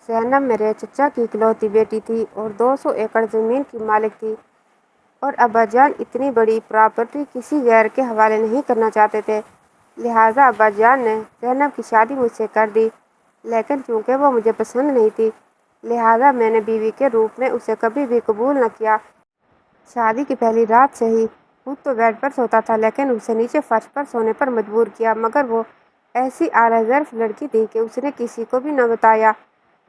زینب میرے چچا کی اکلوتی بیٹی تھی اور 200 ایکڑ زمین کی مالک تھی، اور ابا جان اتنی بڑی پراپرٹی کسی غیر کے حوالے نہیں کرنا چاہتے تھے۔ لہٰذا ابا جان نے زینب کی شادی مجھ سے کر دی، لیکن چونکہ وہ مجھے پسند نہیں تھی، لہٰذا میں نے بیوی کے روپ میں اسے کبھی بھی قبول نہ کیا۔ شادی کی پہلی رات سے ہی خود تو بیڈ پر سوتا تھا، لیکن اسے نیچے فرش پر سونے پر مجبور کیا، مگر وہ ایسی اعلیٰ ظرف لڑکی تھی کہ اس نے کسی کو بھی نہ بتایا،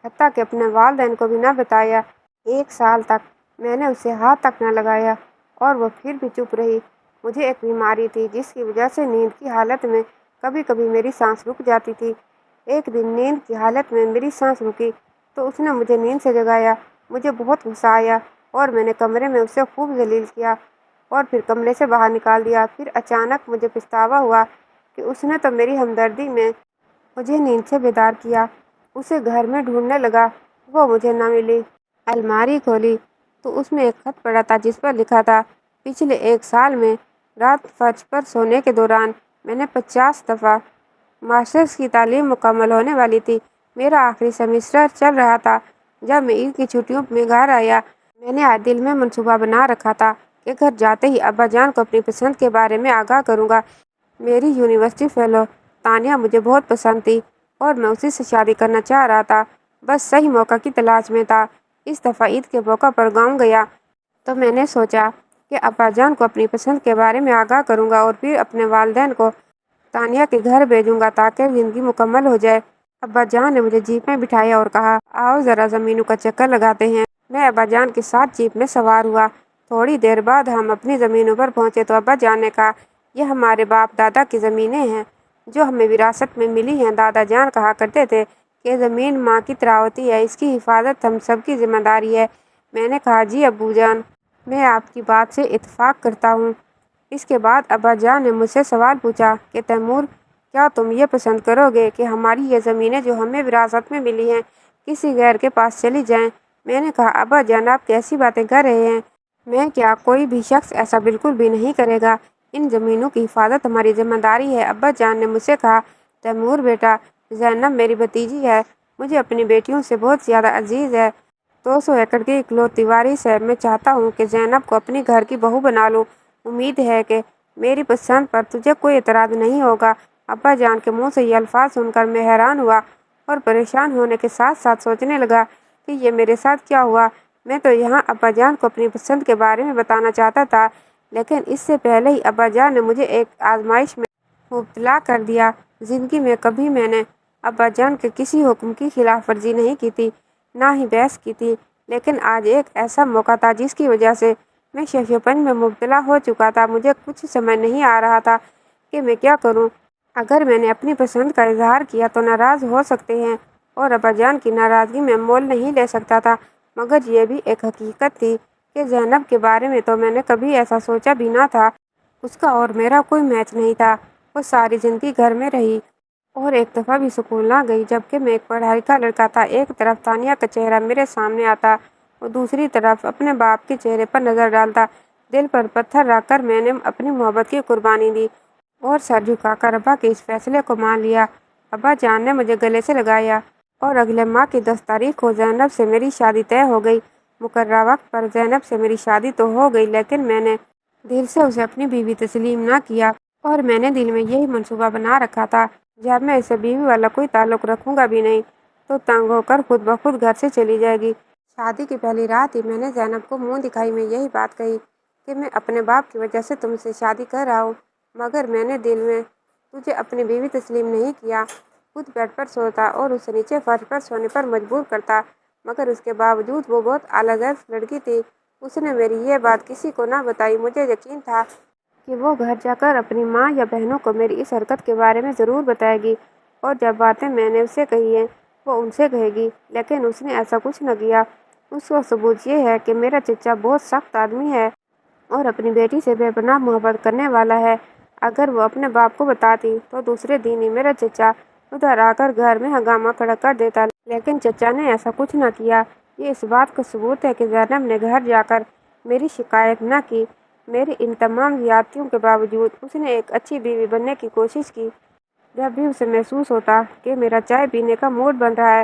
حتیٰ کہ اپنے والدین کو بھی نہ بتایا۔ 1 سال تک میں نے اسے ہاتھ تک نہ لگایا اور وہ پھر بھی چپ رہی۔ مجھے ایک بیماری تھی جس کی وجہ سے نیند کی حالت میں کبھی کبھی میری سانس رک جاتی تھی۔ ایک دن نیند کی حالت میں میری سانس رکی تو اس نے مجھے نیند سے جگایا۔ مجھے بہت غصہ آیا اور میں نے کمرے میں اسے خوب ذلیل کیا اور پھر کمرے سے باہر نکال دیا۔ پھر اچانک مجھے پچھتاوا ہوا کہ اس نے تو میری ہمدردی میں مجھے نیند سے بیدار کیا۔ اسے گھر میں ڈھونڈنے لگا، وہ مجھے نہ ملی۔ الماری کھولی تو اس میں ایک خط پڑا تھا جس پر لکھا تھا، پچھلے 1 سال میں رات فرش پر سونے کے دوران میں نے 50 دفعہ۔ ماسٹرز کی تعلیم مکمل ہونے والی تھی، میرا آخری سیمسٹر چل رہا تھا۔ جب میں عید کی چھٹیوں میں گھر آیا، میں نے آج دل میں منصوبہ بنا رکھا تھا کہ گھر جاتے ہی ابا جان کو اپنی پسند کے بارے میں آگاہ کروں گا۔ میری یونیورسٹی فیلو تانیہ مجھے بہت پسند تھی اور میں اسی سے شادی کرنا چاہ رہا تھا، بس صحیح موقع کی تلاش میں تھا۔ اس دفعہ عید کے موقع پر گاؤں گیا تو میں نے سوچا کہ ابا جان کو اپنی پسند کے بارے میں آگاہ کروں گا اور پھر اپنے والدین کو تانیہ کے گھر بھیجوں گا تاکہ زندگی مکمل ہو جائے۔ ابا جان نے مجھے جیپ میں بٹھایا اور کہا، آؤ ذرا زمینوں کا چکر لگاتے ہیں۔ میں ابا جان کے ساتھ جیپ میں سوار ہوا۔ تھوڑی دیر بعد ہم اپنی زمینوں پر پہنچے تو ابا جان نے کہا، یہ ہمارے باپ دادا کی زمینیں ہیں جو ہمیں وراثت میں ملی ہیں۔ دادا جان کہا کرتے تھے کہ زمین ماں کی طرح ہوتی ہے، اس کی حفاظت ہم سب کی ذمہ داری ہے۔ میں نے کہا، جی ابو جان، میں آپ کی بات سے اتفاق کرتا ہوں۔ اس کے بعد ابا جان نے مجھ سے سوال پوچھا کہ تیمور، کیا تم یہ پسند کرو گے کہ ہماری یہ زمینیں جو ہمیں وراثت میں ملی ہیں کسی غیر کے پاس چلی جائیں؟ میں نے کہا، ابا جان آپ کیسی باتیں کر رہے ہیں؟ میں کیا، کوئی بھی شخص ایسا بالکل بھی نہیں کرے گا۔ ان زمینوں کی حفاظت ہماری ذمہ داری ہے۔ ابا جان نے مجھ سے کہا، تیمور بیٹا، زینب میری بھتیجی ہے، مجھے اپنی بیٹیوں سے بہت زیادہ عزیز ہے، 200 ایکڑ کی اکلوتی وارث ہے۔ میں چاہتا ہوں کہ زینب کو اپنی گھر کی بہو بنا لوں۔ امید ہے کہ میری پسند پر تجھے کوئی اعتراض نہیں ہوگا۔ ابا جان کے منہ سے یہ الفاظ سن کر میں حیران ہوا اور پریشان ہونے کے ساتھ ساتھ سوچنے لگا کہ یہ میرے ساتھ کیا ہوا۔ میں تو یہاں ابا جان کو اپنی پسند کے بارے میں بتانا چاہتا تھا، لیکن اس سے پہلے ہی ابا جان نے مجھے ایک آزمائش میں مبتلا کر دیا۔ زندگی میں کبھی میں نے ابا جان کے کسی حکم کی خلاف ورزی نہیں کی تھی، نہ ہی بحث کی تھی، لیکن آج ایک ایسا موقع تھا جس کی وجہ سے میں شش و پنج میں مبتلا ہو چکا تھا۔ مجھے کچھ سمجھ نہیں آ رہا تھا کہ میں کیا کروں۔ اگر میں نے اپنی پسند کا اظہار کیا تو ناراض ہو سکتے ہیں اور ابا جان کی ناراضگی میں مول نہیں لے سکتا تھا، مگر یہ بھی ایک حقیقت تھی کہ زینب کے بارے میں تو میں نے کبھی ایسا سوچا بھی نہ تھا۔ اس کا اور میرا کوئی میچ نہیں تھا۔ وہ ساری زندگی گھر میں رہی اور ایک دفعہ بھی اسکول نہ گئی، جبکہ میں ایک پڑھا لکھا لڑکا تھا۔ ایک طرف تانیہ کا چہرہ میرے سامنے آتا اور دوسری طرف اپنے باپ کے چہرے پر نظر ڈالتا۔ دل پر پتھر رکھ کر میں نے اپنی محبت کی قربانی دی اور سر جھکا کر ابا کے اس فیصلے کو مان لیا۔ ابا جان نے مجھے گلے سے لگایا اور اگلے ماہ کی 10 تاریخ کو زینب سے میری شادی طے ہو گئی۔ مقررہ وقت پر زینب سے میری شادی تو ہو گئی، لیکن میں نے دل سے اسے اپنی بیوی تسلیم نہ کیا اور میں نے دل میں یہی منصوبہ بنا رکھا تھا، جب میں اسے بیوی والا کوئی تعلق رکھوں گا بھی نہیں تو تنگ ہو کر خود بخود گھر سے چلی جائے گی۔ شادی کی پہلی رات ہی میں نے زینب کو منہ دکھائی میں یہی بات کہی کہ میں اپنے باپ کی وجہ سے تم سے شادی کر رہا ہوں، مگر میں نے دل میں تجھے اپنی بیوی تسلیم نہیں کیا۔ خود بیڈ پر سوتا اور اسے نیچے فرش پر سونے پر مجبور کرتا، مگر اس کے باوجود وہ بہت اعلیٰ ظرف لڑکی تھی۔ اس نے میری یہ بات کسی کو نہ بتائی۔ مجھے یقین تھا کہ وہ گھر جا کر اپنی ماں یا بہنوں کو میری اس حرکت کے بارے میں ضرور بتائے گی اور جب باتیں میں نے اسے کہی ہیں وہ ان سے کہے گی، لیکن اس نے ایسا کچھ نہ کیا۔ اس کا ثبوت یہ ہے کہ میرا چچا بہت سخت آدمی ہے اور اپنی بیٹی سے بے پناہ محبت کرنے والا ہے۔ اگر وہ اپنے باپ کو بتاتی تو دوسرے دن ہی میرا چچا ادھر آ کر گھر میں ہنگامہ کھڑا کر دیتا، لیکن چچا نے ایسا کچھ نہ کیا۔ یہ اس بات کا ثبوت ہے کہ زینب نے گھر جا کر میری شکایت نہ کی۔ میری ان تمام زیادتیوں کے باوجود اس نے ایک اچھی بیوی بننے کی کوشش کی۔ جب بھی اسے محسوس ہوتا کہ میرا چائے پینے کا موڈ بن رہا ہے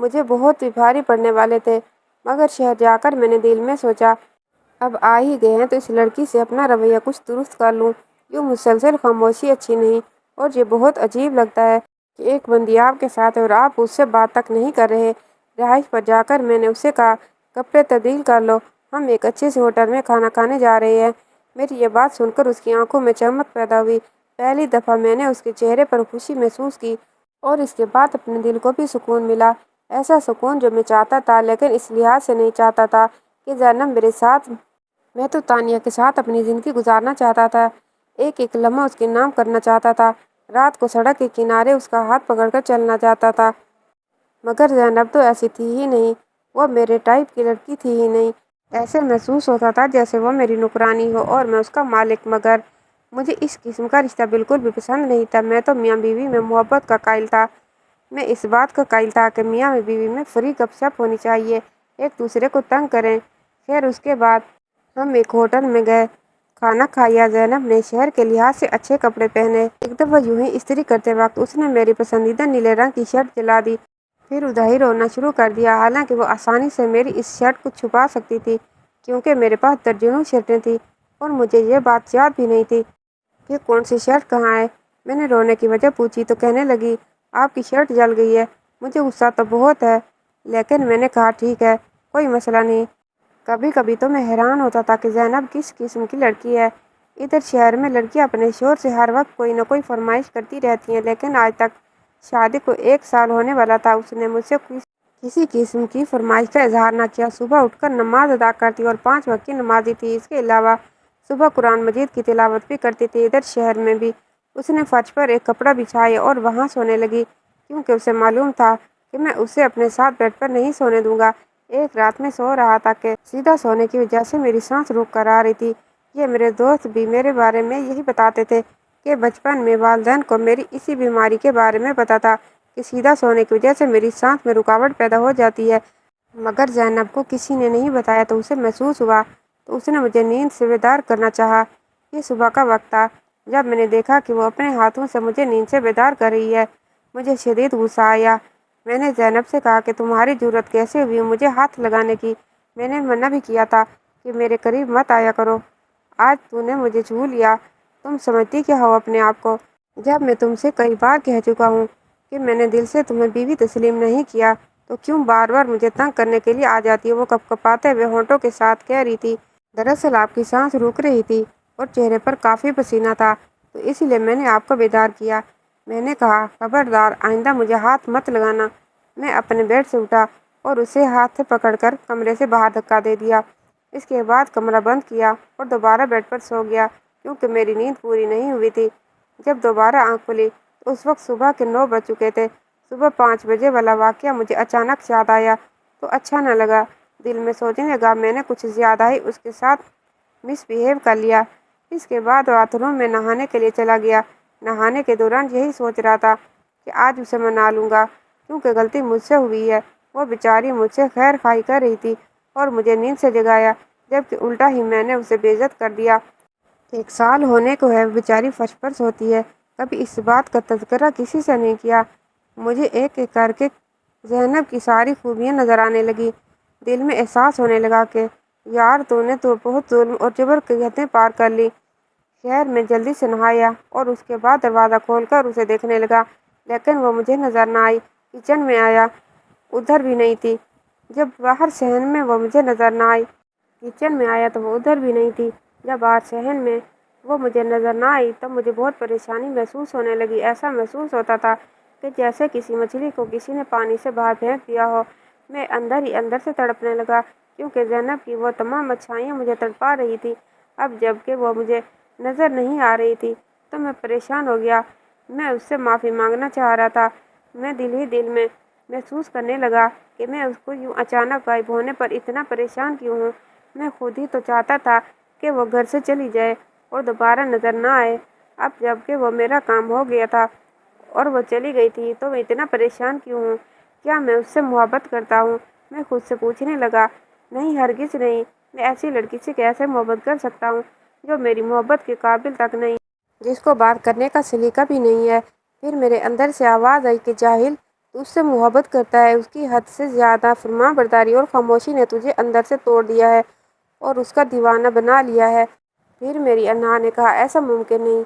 مجھے بہت ہی بھاری پڑنے والے تھے، مگر شہر جا کر میں نے دل میں سوچا اب آ ہی گئے ہیں تو اس لڑکی سے اپنا رویہ کچھ درست کر لوں۔ یوں مسلسل خاموشی اچھی نہیں، اور یہ بہت عجیب لگتا ہے کہ ایک بندی آپ کے ساتھ ہے اور آپ اس سے بات تک نہیں کر رہے۔ رہائش پر جا کر میں نے اسے کہا کپڑے تبدیل کر لو، ہم ایک اچھے سے ہوٹل میں کھانا کھانے جا رہے ہیں۔ میری یہ بات سن کر اس کی آنکھوں میں چمک پیدا ہوئی۔ پہلی دفعہ میں نے اس کے چہرے پر خوشی محسوس کی اور اس کے بعد اپنے دل کو بھی سکون ملا، ایسا سکون جو میں چاہتا تھا، لیکن اس لحاظ سے نہیں چاہتا تھا کہ زینب میرے ساتھ۔ میں تو تانیہ کے ساتھ اپنی زندگی گزارنا چاہتا تھا، ایک ایک لمحہ اس کے نام کرنا چاہتا تھا، رات کو سڑک کے کنارے اس کا ہاتھ پکڑ کر چلنا چاہتا تھا۔ مگر زینب تو ایسی تھی ہی نہیں، وہ میرے ٹائپ کی لڑکی تھی ہی نہیں۔ ایسے محسوس ہوتا تھا جیسے وہ میری نوکرانی ہو اور میں اس کا مالک، مگر مجھے اس قسم کا رشتہ بالکل بھی پسند نہیں تھا۔ میں تو میاں بیوی میں محبت کا قائل تھا، میں اس بات کا قائل تھا کہ میاں بیوی میں فری گپ شپ ہونی چاہیے، ایک دوسرے کو تنگ کریں۔ خیر اس کے بعد ہم ایک ہوٹل میں گئے، کھانا کھایا۔ زینب نے شہر کے لحاظ سے اچھے کپڑے پہنے۔ ایک دفعہ یوں ہی استری کرتے وقت اس نے میری پسندیدہ نیلے رنگ کی شرٹ جلا دی، پھر ادھر ہی رونا شروع کر دیا، حالانکہ وہ آسانی سے میری اس شرٹ کو چھپا سکتی تھی کیونکہ میرے پاس درجنوں شرٹیں تھیں اور مجھے یہ بات یاد بھی نہیں تھی کہ کون سی شرٹ کہاں ہے۔ میں نے رونے کی وجہ پوچھی تو کہنے لگی آپ کی شرٹ جل گئی ہے۔ مجھے غصہ تو بہت ہے، لیکن میں نے کہا ٹھیک ہے، کوئی مسئلہ نہیں۔ کبھی کبھی تو میں حیران ہوتا تھا کہ زینب کس قسم کی لڑکی ہے۔ ادھر شہر میں لڑکیاں اپنے شوہر سے ہر وقت کوئی نہ کوئی فرمائش کرتی رہتی ہیں، لیکن آج تک شادی کو 1 سال ہونے والا تھا اس نے مجھ سے کسی قسم کی فرمائش کا اظہار نہ کیا۔ صبح اٹھ کر نماز ادا کرتی اور 5 وقت کی نمازی تھی، اس کے علاوہ صبح قرآن مجید کی تلاوت بھی کرتی تھی۔ ادھر شہر میں بھی اس نے فرش پر ایک کپڑا بچھایا اور وہاں سونے لگی، کیونکہ اسے معلوم تھا کہ میں اسے اپنے ساتھ بیڈ پر نہیں سونے دوں گا۔ ایک رات میں سو رہا تھا کہ سیدھا سونے کی وجہ سے میری سانس رک کر آ رہی تھی۔ یہ میرے دوست بھی میرے بارے میں یہی بتاتے تھے کہ بچپن میں والدین کو میری اسی بیماری کے بارے میں پتا تھا کہ سیدھا سونے کی وجہ سے میری سانس میں رکاوٹ پیدا ہو جاتی ہے، مگر زینب کو کسی نے نہیں بتایا تو اسے محسوس ہوا، تو اس نے مجھے نیند سے بیدار کرنا چاہا۔ یہ صبح کا وقت تھا جب میں نے دیکھا کہ وہ اپنے ہاتھوں سے مجھے نیند سے بیدار کر رہی ہے۔ مجھے شدید غصہ آیا۔ میں نے زینب سے کہا کہ تمہاری جرأت کیسے ہوئی مجھے ہاتھ لگانے کی؟ میں نے منع بھی کیا تھا کہ میرے قریب مت آیا کرو۔ آج تو نے مجھے چھو لیا، تم سمجھتی کیا ہو اپنے آپ کو؟ جب میں تم سے کئی بار کہہ چکا ہوں کہ میں نے دل سے تمہیں بیوی تسلیم نہیں کیا، تو کیوں بار بار مجھے تنگ کرنے کے لیے آ جاتی ہے؟ وہ کپکپاتے ہوئے ہونٹوں کے ساتھ کہہ رہی تھی۔ دراصل آپ کی سانس رک رہی تھی اور چہرے پر کافی پسینہ تھا، تو اس لیے میں نے آپ کو بیدار کیا۔ میں نے کہا خبردار آئندہ مجھے ہاتھ مت لگانا۔ میں اپنے بیڈ سے اٹھا اور اسے ہاتھ سے پکڑ کر کمرے سے باہر دھکا دے دیا۔ اس کے بعد کمرہ بند کیا اور دوبارہ بیڈ پر سو گیا، کیونکہ میری نیند پوری نہیں ہوئی تھی۔ جب دوبارہ آنکھ کھلی تو اس وقت صبح کے 9 بج چکے تھے۔ صبح 5 بجے والا واقعہ مجھے اچانک یاد آیا تو اچھا نہ لگا۔ دل میں سوچنے لگا میں نے کچھ زیادہ ہی اس کے ساتھ مس بہیو کر لیا۔ اس کے بعد باتھ روم میں نہانے کے لیے چلا گیا۔ نہانے کے دوران یہی سوچ رہا تھا کہ آج اسے منا لوں گا، کیونکہ غلطی مجھ سے ہوئی ہے۔ وہ بیچاری مجھ سے خیر خواہی کر رہی تھی اور مجھے نیند سے جگایا، جبکہ الٹا ہی میں نے اسے بے عزت کر دیا۔ 1 سال ہونے کو ہے، بیچاری فرش پر سوتی ہے، کبھی اس بات کا تذکرہ کسی سے نہیں کیا۔ مجھے ایک ایک کر کے زینب کی ساری خوبیاں نظر آنے لگی۔ دل میں احساس ہونے لگا کہ یار تو نے تو بہت ظلم اور جبر کی حدیں پار کر لی۔ خیر میں جلدی سے نہایا اور اس کے بعد دروازہ کھول کر اسے دیکھنے لگا، لیکن وہ مجھے نظر نہ آئی۔ کچن میں آیا، ادھر بھی نہیں تھی۔ جب باہر صحن میں وہ مجھے نظر نہ آئی، کچن میں آیا تو وہ ادھر بھی نہیں تھی۔ جب باہر صحن میں وہ مجھے نظر نہ آئی تب مجھے بہت پریشانی محسوس ہونے لگی۔ ایسا محسوس ہوتا تھا کہ جیسے کسی مچھلی کو کسی نے پانی سے باہر پھینک دیا ہو۔ میں اندر ہی اندر سے تڑپنے لگا، کیونکہ زینب کی وہ تمام اچھائیاں مجھے تڑپا رہی تھی۔ اب جب کہ وہ مجھے نظر نہیں آ رہی تھی تو میں پریشان ہو گیا۔ میں اس سے معافی مانگنا چاہ رہا تھا۔ میں دل ہی دل میں محسوس کرنے لگا کہ میں اس کو یوں اچانک غائب ہونے پر اتنا پریشان کیوں ہوں۔ میں خود ہی تو چاہتا تھا کہ وہ گھر سے چلی جائے اور دوبارہ نظر نہ آئے۔ اب جب کہ وہ میرا کام ہو گیا تھا اور وہ چلی گئی تھی تو میں اتنا پریشان کیوں ہوں؟ کیا میں اس سے محبت کرتا ہوں؟ میں خود سے پوچھنے لگا۔ نہیں، ہرگز نہیں۔ میں ایسی لڑکی سے کیسے محبت کر سکتا ہوں جو میری محبت کے قابل تک نہیں، جس کو بات کرنے کا سلیقہ بھی نہیں ہے؟ پھر میرے اندر سے آواز آئی کہ جاہل، تو اس سے محبت کرتا ہے، اس کی حد سے زیادہ فرما برداری اور خاموشی نے تجھے اندر سے توڑ دیا ہے اور اس کا دیوانہ بنا لیا ہے۔ پھر میری انہا نے کہا، ایسا ممکن نہیں۔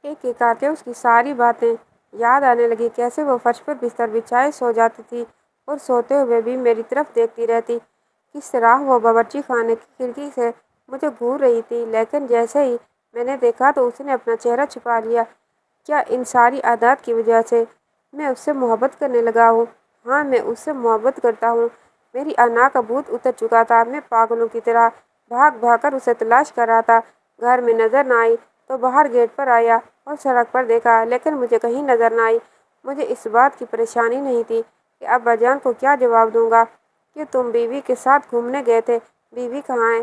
ایک ایک آ کے اس کی ساری باتیں یاد آنے لگی، کیسے وہ فرش پر بستر بچھائے سو جاتی تھی اور سوتے ہوئے بھی میری طرف دیکھتی رہتی، کس طرح وہ باورچی خانے کی کھڑکی سے مجھے گھور رہی تھی، لیکن جیسے ہی میں نے دیکھا تو اس نے اپنا چہرہ چھپا لیا۔ کیا ان ساری عادات کی وجہ سے میں اس سے محبت کرنے لگا ہوں؟ ہاں، میں اس سے محبت کرتا ہوں۔ میری انہا کا بھوت اتر چکا تھا۔ میں پاگلوں کی طرح بھاگ بھاگ کر اسے تلاش کر رہا تھا۔ گھر میں نظر نہ آئی تو باہر گیٹ پر آیا اور سڑک پر دیکھا، لیکن مجھے کہیں نظر نہ آئی۔ مجھے اس بات کی پریشانی نہیں تھی کہ ابا جان کو کیا جواب دوں گا کہ تم بیوی کے ساتھ گھومنے گئے تھے، بیوی کہاں ہے؟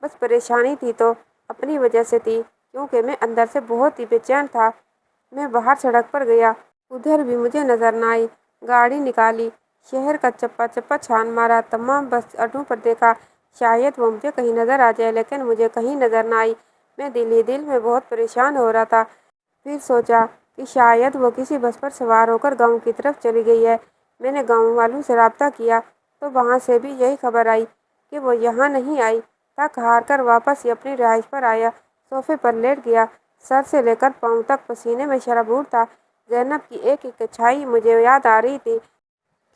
بس پریشانی تھی تو اپنی وجہ سے تھی، کیونکہ میں اندر سے بہت ہی بے چین تھا۔ میں باہر سڑک پر گیا، ادھر بھی مجھے نظر نہ آئی۔ گاڑی نکالی، شہر کا چپا چپا چھان مارا، تمام بس اڈوں پر دیکھا، شاید وہ مجھے کہیں نظر آ جائے، لیکن مجھے کہیں نظر نہ آئی۔ میں دل ہی دل میں بہت پریشان ہو رہا تھا۔ پھر سوچا کہ شاید وہ کسی بس پر سوار ہو کر گاؤں کی طرف چلی گئی ہے۔ میں نے گاؤں والوں سے رابطہ کیا تو وہاں سے بھی یہی خبر آئی کہ وہ یہاں نہیں آئی۔ تھک ہار کر واپس ہی اپنی رہائش پر آیا، صوفے پر لیٹ گیا۔ سر سے لے کر پاؤں تک پسینے میں شرابور تھا۔ زینب کی ایک ایک اچھائی مجھے یاد آ رہی تھی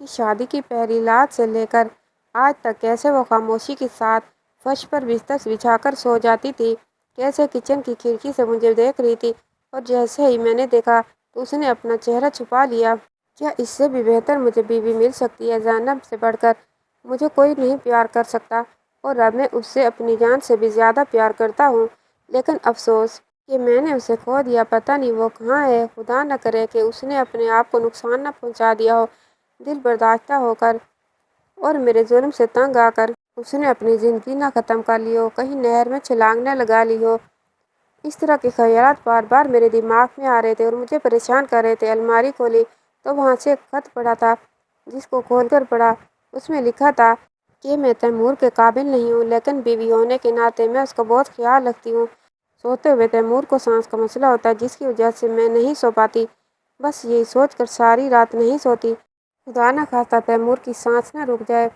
کہ شادی کی پہلی رات سے لے کر آج تک کیسے وہ خاموشی کے ساتھ فرش پر بستر بچھا کر سو جاتی تھی، کیسے کچن کی کھڑکی سے مجھے دیکھ رہی تھی، اور جیسے ہی میں نے دیکھا تو اس نے اپنا چہرہ چھپا لیا۔ کیا اس سے بھی بہتر مجھے بیوی مل سکتی ہے؟ زینب سے بڑھ کر مجھے کوئی نہیں پیار کر سکتا، اور اب میں اس سے اپنی جان سے بھی زیادہ پیار کرتا ہوں۔ لیکن افسوس کہ میں نے اسے کھو دیا۔ پتہ نہیں وہ کہاں ہے۔ خدا نہ کرے کہ اس نے اپنے آپ کو نقصان نہ پہنچا دیا ہو، دل برداشتہ ہو کر اور میرے ظلم سے تنگ آ کر اس نے اپنی زندگی نہ ختم کر لی ہو، کہیں نہر میں چھلانگ نہ لگا لی ہو۔ اس طرح کے خیالات بار بار میرے دماغ میں آ رہے تھے اور مجھے پریشان کر رہے تھے۔ الماری کھولی تو وہاں سے ایک خط پڑا تھا، جس کو کھول کر پڑھا۔ اس میں لکھا تھا کہ میں تیمور کے قابل نہیں ہوں، لیکن بیوی ہونے کے ناطے میں اس کا بہت خیال رکھتی ہوں۔ سوتے ہوئے تیمور کو سانس کا مسئلہ ہوتا ہے، جس کی وجہ سے میں نہیں سو پاتی۔ بس یہی سوچ کر ساری رات نہیں سوتی۔ خدا نہ خواستہ تیمور کی سانس نہ رک جائے۔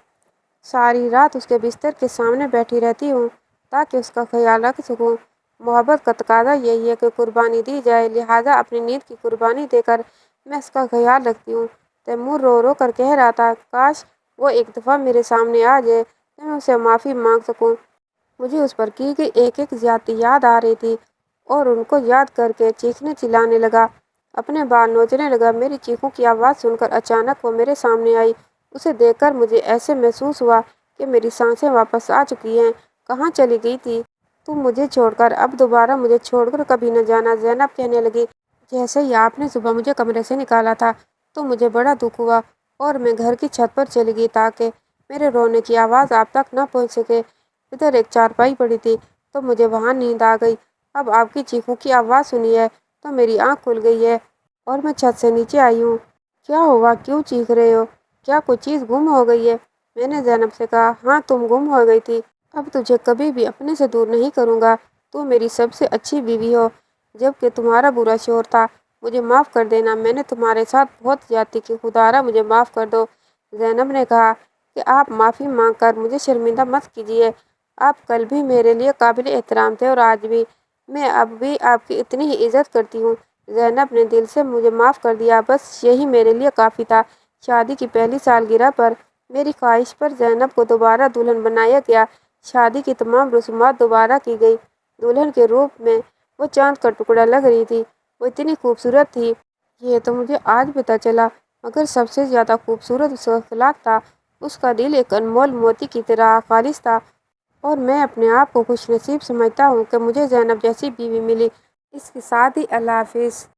ساری رات اس کے بستر کے سامنے بیٹھی رہتی ہوں تاکہ اس کا خیال رکھ سکوں۔ محبت کا تقاضا یہی ہے کہ قربانی دی جائے، لہٰذا اپنی نیند کی قربانی دے کر میں اس کا خیال رکھتی ہوں۔ تیمور رو رو کر کہہ رہا تھا، کاش وہ ایک دفعہ میرے سامنے آ جائے تو میں اسے معافی مانگ سکوں۔ مجھے اس پر کی گئی ایک ایک زیادتی یاد آ رہی تھی اور ان کو یاد کر کے چیخنے چلانے لگا، اپنے بال نوچنے لگا۔ میری چیخوں کی آواز سن کر اچانک وہ میرے سامنے آئی۔ اسے دیکھ کر مجھے ایسے محسوس ہوا کہ میری سانسیں واپس آ چکی ہیں۔ کہاں چلی گئی تھی تم مجھے چھوڑ کر؟ اب دوبارہ مجھے چھوڑ کر کبھی نہ جانا۔ زینب کہنے لگی، جیسے ہی آپ نے صبح مجھے کمرے سے نکالا تھا تو مجھے بڑا دکھ ہوا اور میں گھر کی چھت پر چلی گئی تاکہ میرے رونے کی آواز آپ تک نہ پہنچ سکے۔ ادھر ایک چارپائی پڑی تھی تو مجھے وہاں نیند آ گئی۔ اب آپ کی چیخوں کی آواز سنی ہے تو میری آنکھ کھل گئی ہے اور میں چھت سے نیچے آئی ہوں۔ کیا ہوا؟ کیوں چیخ رہے ہو؟ کیا کوئی چیز گم ہو گئی ہے؟ میں نے زینب سے کہا، ہاں تم گم ہو گئی تھی۔ اب تجھے کبھی بھی اپنے سے دور نہیں کروں گا۔ تو میری سب سے اچھی بیوی ہو، جبکہ تمہارا برا شوہر تھا۔ مجھے معاف کر دینا، میں نے تمہارے ساتھ بہت زیادتی کی، خدارا مجھے معاف کر دو۔ زینب نے کہا کہ آپ معافی مانگ کر مجھے شرمندہ مت کیجیے۔ آپ کل بھی میرے لیے قابل احترام تھے اور آج بھی۔ میں اب بھی آپ کی اتنی ہی عزت کرتی ہوں۔ زینب نے دل سے مجھے معاف کر دیا، بس یہی میرے لیے کافی تھا۔ شادی کی پہلی سالگرہ پر میری خواہش پر زینب کو دوبارہ دلہن بنایا گیا۔ شادی کی تمام رسومات دوبارہ کی گئی۔ دلہن کے روپ میں وہ چاند کا ٹکڑا لگ رہی تھی، وہ اتنی خوبصورت تھی۔ یہ تو مجھے آج پتہ چلا، مگر سب سے زیادہ خوبصورت اس کا اخلاق تھا۔ اس کا دل ایک انمول موتی کی طرح خالص تھا، اور میں اپنے آپ کو خوش نصیب سمجھتا ہوں کہ مجھے زینب جیسی بیوی ملی۔ اس کے ساتھ ہی اللہ حافظ۔